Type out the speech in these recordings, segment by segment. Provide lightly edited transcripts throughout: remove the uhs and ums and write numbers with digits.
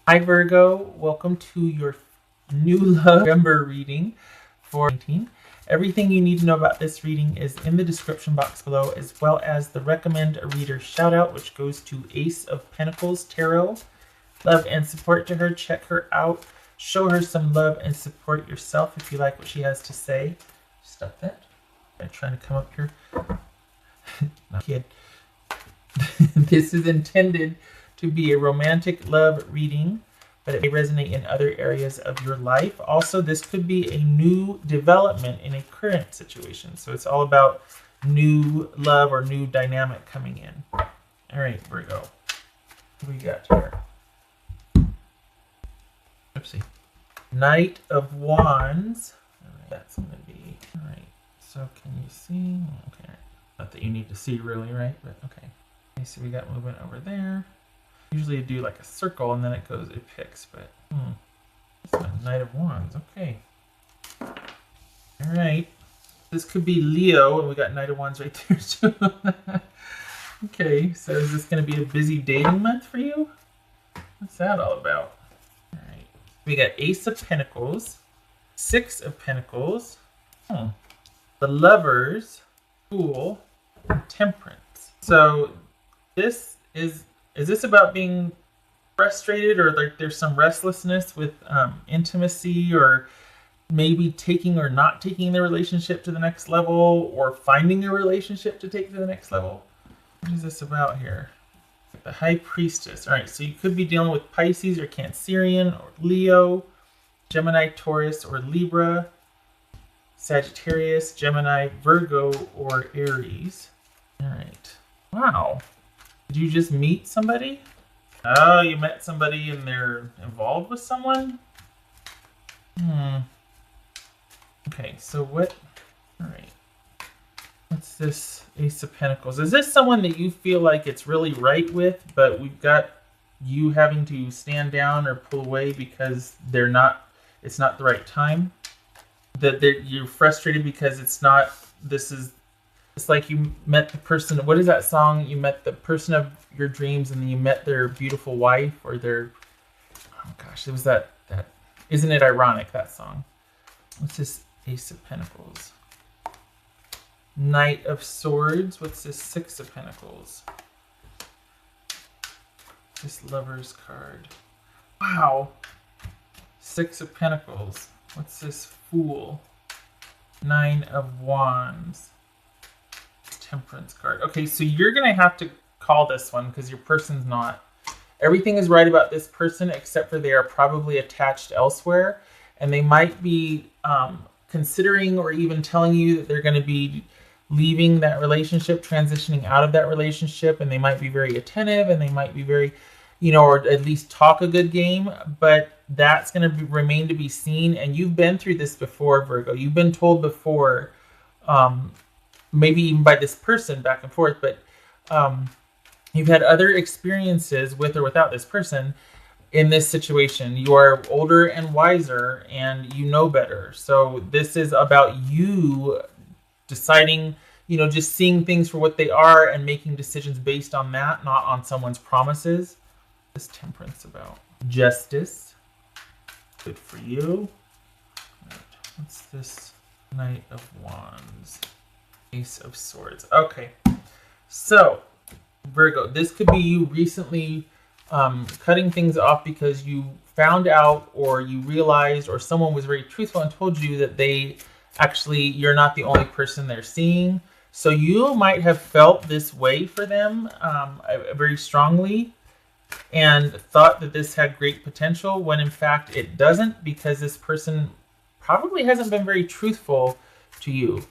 Hi Virgo, welcome to your new love November reading for 2019. Everything you need to know about this reading is in the description box below, as well as the recommend a reader shout out, which goes to Ace of Pentacles Tarot. Love and support to her. Check her out. Show her some love and support yourself if you like what she has to say. Stop that. I'm trying to come up here. Not kid. This is intended to be a romantic love reading, but it may resonate in other areas of your life. Also, this could be a new development in a current situation. So it's all about new love or new dynamic coming in. All right, Virgo. What do we got here? Oopsie. Knight of Wands. All right, that's going to be... All right, so can you see? Okay, not that you need to see really, right? But okay. Okay, so we got movement over there. Usually you do like a circle and then it picks, but it's a Knight of Wands. Okay. All right. This could be Leo, and we got Knight of Wands right there too. Okay, so is this going to be a busy dating month for you? What's that all about? All right. We got Ace of Pentacles, Six of Pentacles, the Lovers, Fool, and Temperance. So this is this about being frustrated, or like there's some restlessness with intimacy, or maybe taking or not taking the relationship to the next level, or finding a relationship to take to the next level? What is this about here? The High Priestess. All right, so you could be dealing with Pisces or Cancerian or Leo, Gemini, Taurus, or Libra, Sagittarius, Gemini, Virgo, or Aries. All right. Wow. Did you just meet somebody? Oh, you met somebody and they're involved with someone? Okay, so what? All right. What's this Ace of Pentacles? Is this someone that you feel like it's really right with, but we've got you having to stand down or pull away because it's not the right time? That you're frustrated because it's like you met the person. What is that song? You met the person of your dreams, and then you met their beautiful wife, or their... Oh gosh, it was that. Isn't it ironic, that song? What's this Ace of Pentacles? Knight of Swords. What's this Six of Pentacles? This Lover's card. Wow. Six of Pentacles. What's this Fool? Nine of Wands. Temperance card. Okay, so you're going to have to call this one because your person's not. Everything is right about this person except for they are probably attached elsewhere, and they might be considering or even telling you that they're going to be leaving that relationship, transitioning out of that relationship, and they might be very attentive, and they might be very, or at least talk a good game, but that's going to remain to be seen. And you've been through this before, Virgo. You've been told before, maybe even by this person back and forth, but you've had other experiences with or without this person in this situation. You are older and wiser, and you know better. So this is about you deciding, just seeing things for what they are and making decisions based on that, not on someone's promises. This Temperance about justice. Good for you. Right. What's this Knight of Wands? Ace of Swords. Okay, so Virgo, this could be you recently cutting things off because you found out, or you realized, or someone was very truthful and told you that you're not the only person they're seeing. So you might have felt this way for them very strongly and thought that this had great potential, when in fact it doesn't, because this person probably hasn't been very truthful to you.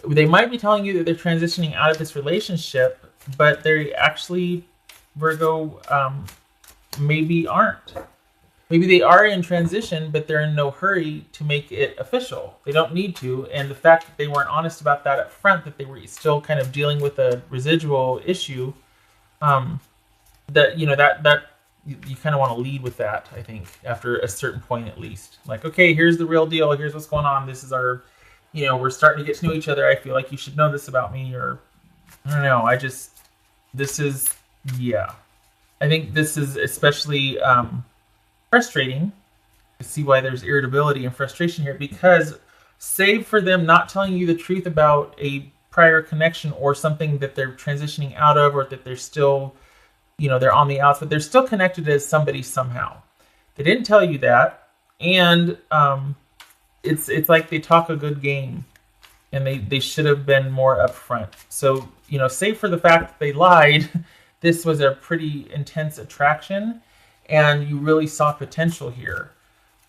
They might be telling you that they're transitioning out of this relationship, but they actually, Virgo, maybe aren't. Maybe they are in transition, but they're in no hurry to make it official. They don't need to. And the fact that they weren't honest about that up front, that they were still kind of dealing with a residual issue, that you kind of want to lead with that, I think, after a certain point at least. Like, okay, here's the real deal. Here's what's going on. This is our... we're starting to get to know each other. I feel like you should know this about me, or I don't know. I think this is especially frustrating. I see why there's irritability and frustration here, because save for them not telling you the truth about a prior connection or something that they're transitioning out of, or that they're still, they're on the outs, but they're still connected as somebody somehow. They didn't tell you that, and it's like they talk a good game, and they should have been more upfront. So, save for the fact that they lied, this was a pretty intense attraction, and you really saw potential here.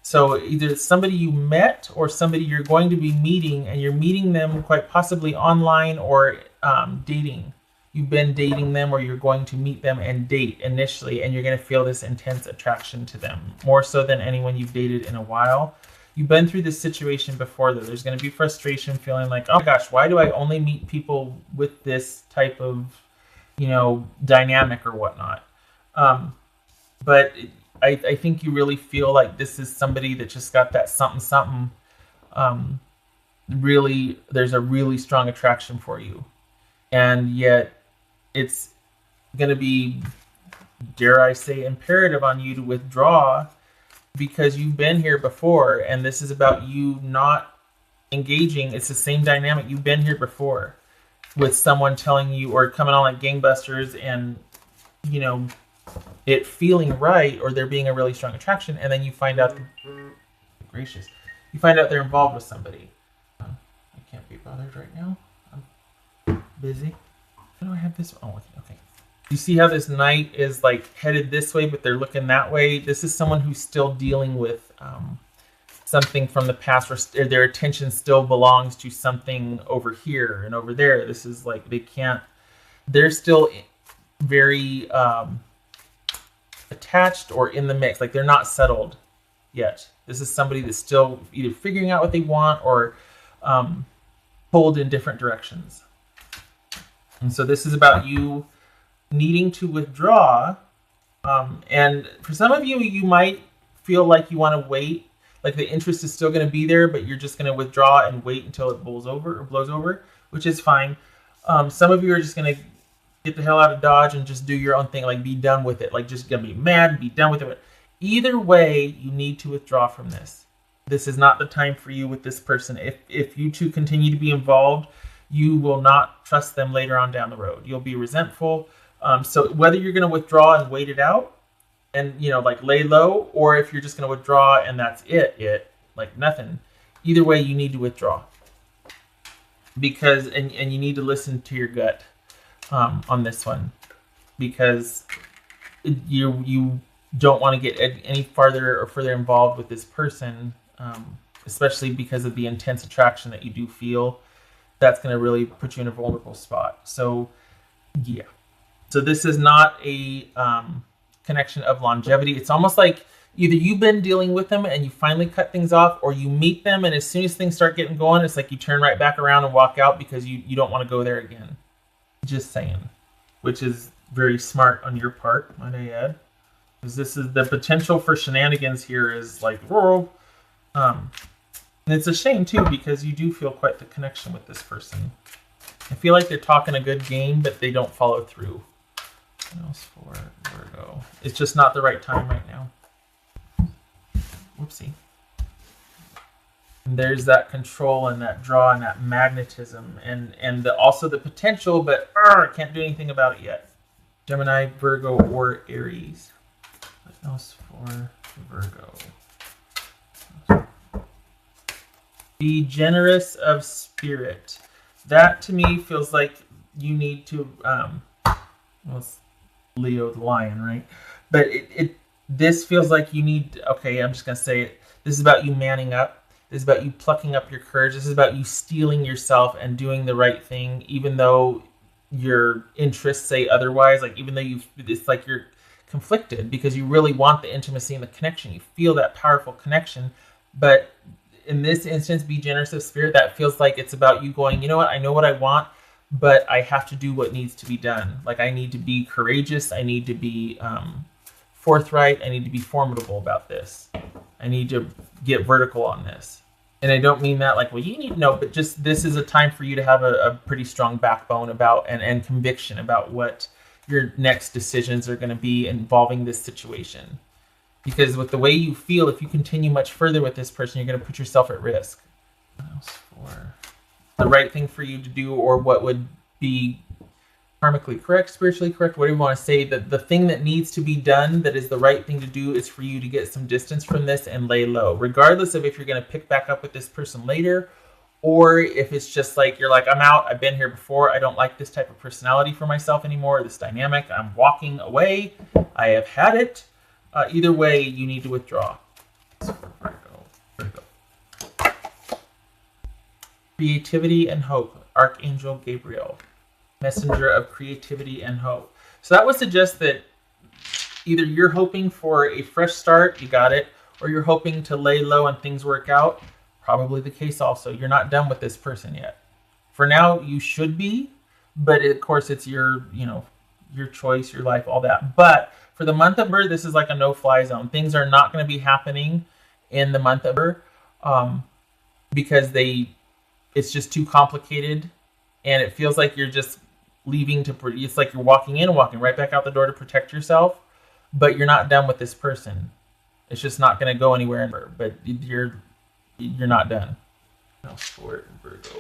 So either it's somebody you met or somebody you're going to be meeting, and you're meeting them quite possibly online or dating. You've been dating them, or you're going to meet them and date initially, and you're going to feel this intense attraction to them, more so than anyone you've dated in a while. You've been through this situation before, though. There's going to be frustration, feeling like, oh my gosh, why do I only meet people with this type of, dynamic or whatnot? But I think you really feel like this is somebody that just got that something. Really, there's a really strong attraction for you. And yet it's going to be, dare I say, imperative on you to withdraw, because you've been here before, and this is about you not engaging. It's the same dynamic. You've been here before with someone telling you, or coming on like gangbusters, and, it feeling right, or there being a really strong attraction, and then you find out, gracious, you find out they're involved with somebody. I can't be bothered right now. I'm busy. How do I have this? Oh, okay. You see how this knight is like headed this way, but they're looking that way? This is someone who's still dealing with something from the past, or their attention still belongs to something over here and over there. This is like, they're still very attached or in the mix. Like, they're not settled yet. This is somebody that's still either figuring out what they want, or pulled in different directions. And so this is about you needing to withdraw. And for some of you, you might feel like you want to wait, like the interest is still going to be there, but you're just going to withdraw and wait until it blows over, which is fine. Some of you are just going to get the hell out of Dodge and just do your own thing, like be done with it, like just going to be mad, be done with it. Either way, you need to withdraw from this. This is not the time for you with this person. If you two continue to be involved, you will not trust them later on down the road. You'll be resentful. So whether you're going to withdraw and wait it out and, like lay low, or if you're just going to withdraw and that's it, like nothing, either way, you need to withdraw. Because, and you need to listen to your gut on this one, because you don't want to get any farther or further involved with this person, especially because of the intense attraction that you do feel. That's going to really put you in a vulnerable spot. So, yeah. So this is not a connection of longevity. It's almost like either you've been dealing with them and you finally cut things off, or you meet them and as soon as things start getting going, it's like you turn right back around and walk out because you don't want to go there again. Just saying. Which is very smart on your part, might I add. Because this is the potential for shenanigans here is like, whoa. And it's a shame too, because you do feel quite the connection with this person. I feel like they're talking a good game, but they don't follow through. What else for Virgo? It's just not the right time right now. Whoopsie. And there's that control and that draw and that magnetism and also the potential, but can't do anything about it yet. Gemini, Virgo, or Aries. What else for Virgo? Be generous of spirit. That to me feels like you need to, well, it's Leo the lion, right? But this feels like you need, okay, I'm just going to say it. This is about you manning up. This is about you plucking up your courage. This is about you steeling yourself and doing the right thing, even though your interests say otherwise. Like, even though it's like you're conflicted because you really want the intimacy and the connection. You feel that powerful connection. But in this instance, be generous of spirit. That feels like it's about you going, you know what? I know what I want, but I have to do what needs to be done. Like, I need to be courageous. I need to be forthright. I need to be formidable about this. I need to get vertical on this. And I don't mean that like, well, you need to know, but just this is a time for you to have a pretty strong backbone about and conviction about what your next decisions are going to be involving this situation. Because with the way you feel, if you continue much further with this person, you're going to put yourself at risk. What else for the right thing for you to do, or what would be karmically correct, spiritually correct, whatever you want to say, that the thing that needs to be done that is the right thing to do is for you to get some distance from this and lay low, regardless of if you're going to pick back up with this person later, or if it's just like you're like, I'm out, I've been here before, I don't like this type of personality for myself anymore, this dynamic, I'm walking away, I have had it. Either way, you need to withdraw. Virgo. Creativity and hope, Archangel Gabriel, messenger of creativity and hope. So that would suggest that either you're hoping for a fresh start, you got it, or you're hoping to lay low and things work out. Probably the case also. You're not done with this person yet. For now, you should be, but of course it's your choice, your life, all that. But for the month of birth, this is like a no-fly zone. Things are not going to be happening in the month of birth because it's just too complicated, and it feels like you're just leaving it's like you're walking in and walking right back out the door to protect yourself, but you're not done with this person. It's just not going to go anywhere, but you're not done. Now for Virgo.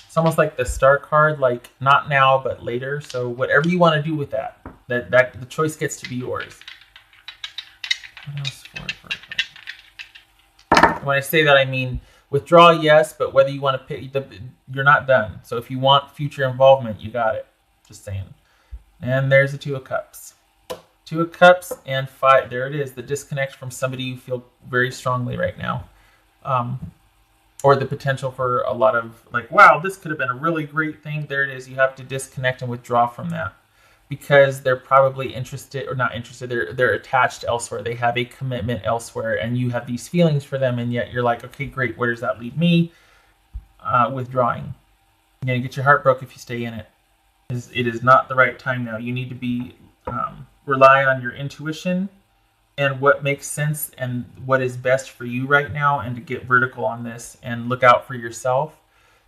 It's almost like the star card, like not now but later. So whatever you want to do with that the choice gets to be yours. What else for Virgo? When I say that, I mean withdraw, yes, but whether you want to pick, you're not done. So if you want future involvement, you got it. Just saying. And there's the Two of Cups. Two of Cups and 5. There it is. The disconnect from somebody you feel very strongly right now. Or the potential for a lot of like, wow, this could have been a really great thing. There it is. You have to disconnect and withdraw from that because they're probably interested or not interested. They're attached elsewhere. They have a commitment elsewhere, and you have these feelings for them, and yet you're like, okay, great. Where does that leave me? Withdrawing. You're gonna get your heart broke if you stay in it. It is not the right time now. You need to be rely on your intuition and what makes sense and what is best for you right now, and to get vertical on this and look out for yourself,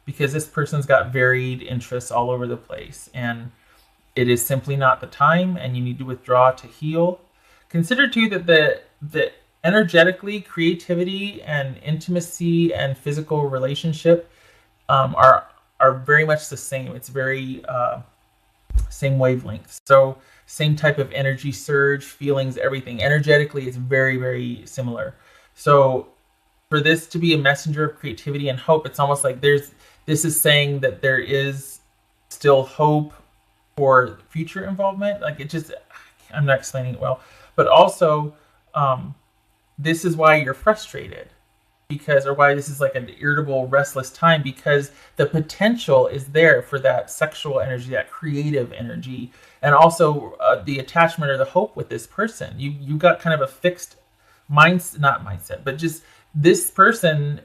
because this person's got varied interests all over the place, and it is simply not the time, and you need to withdraw to heal. Consider too that the energetically, creativity and intimacy and physical relationship are very much the same. It's very same wavelengths. So same type of energy surge, feelings, everything. Energetically, it's very, very similar. So for this to be a messenger of creativity and hope, it's almost like this is saying that there is still hope for future involvement. Like I'm not explaining it well, but also this is why you're frustrated. Or why this is like an irritable, restless time, because the potential is there for that sexual energy, that creative energy, and also the attachment or the hope with this person. You got kind of a fixed not mindset, but just this person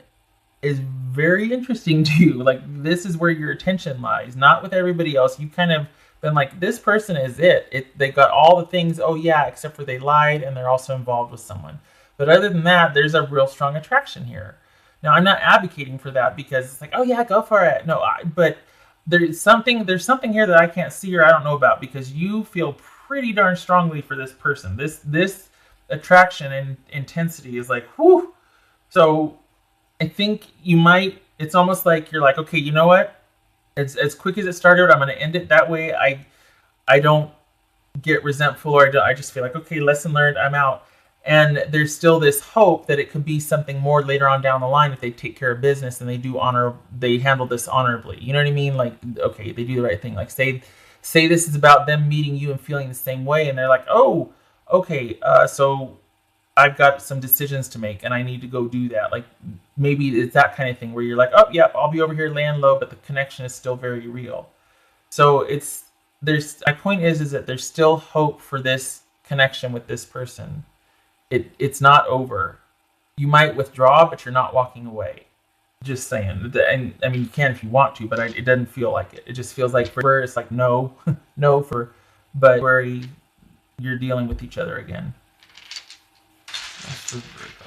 is very interesting to you. Like this is where your attention lies, not with everybody else. You kind of been like, this person is it. They got all the things, oh yeah, except for they lied and they're also involved with someone. But other than that, there's a real strong attraction here. Now, I'm not advocating for that because it's like, oh yeah, go for it. No, but there's something here that I can't see or I don't know about, because you feel pretty darn strongly for this person. This attraction and intensity is like, whew. So I think it's almost like you're like, okay, you know what? As quick as it started, I'm going to end it that way. I don't get resentful, or I just feel like, okay, lesson learned, I'm out. And there's still this hope that it could be something more later on down the line if they take care of business and they handle this honorably. You know what I mean? Like, okay, they do the right thing. Like, say this is about them meeting you and feeling the same way, and they're like, oh, okay, so I've got some decisions to make and I need to go do that. Like, maybe it's that kind of thing where you're like, oh, yeah, I'll be over here laying low, but the connection is still very real. So my point is that there's still hope for this connection with this person. It's not over. You might withdraw, but you're not walking away. Just saying. And I mean, you can if you want to, but it doesn't feel like it. It just feels like for it's like no, but where you're dealing with each other again. That's for Virgo.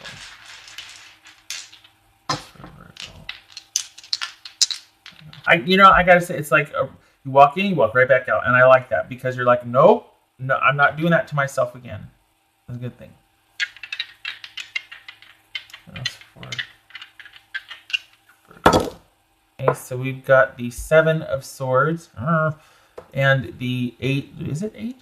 I gotta say, it's like you walk in, you walk right back out, and I like that because you're like, nope, no, I'm not doing that to myself again. That's a good thing. What else for? Okay, so we've got the 7 of Swords and the 8. Is it 8?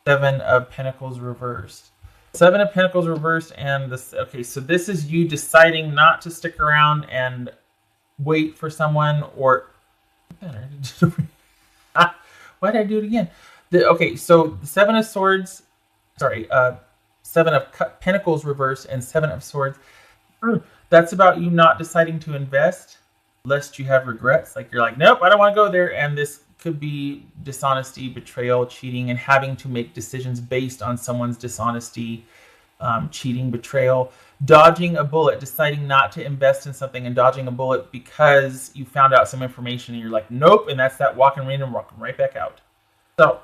7 of Pentacles reversed. 7 of Pentacles reversed and this. Okay, so this is you deciding not to stick around and wait for someone, or why did I do it again? Okay, so the 7 of Swords, sorry, 7 of Pentacles reversed and 7 of Swords. That's about you not deciding to invest lest you have regrets. Like you're like, nope, I don't want to go there. And this could be dishonesty, betrayal, cheating, and having to make decisions based on someone's dishonesty, cheating, betrayal, dodging a bullet, deciding not to invest in something and dodging a bullet because you found out some information and you're like, nope. And that's that walking random, walking right back out. So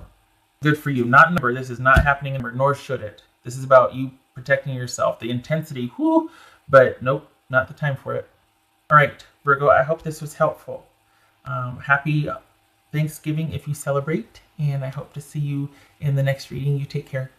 good for you. Not in number. This is not happening in number, nor should it. This is about you protecting yourself. The intensity, whoo, but nope, not the time for it. All right, Virgo, I hope this was helpful. Happy Thanksgiving if you celebrate, and I hope to see you in the next reading. You take care.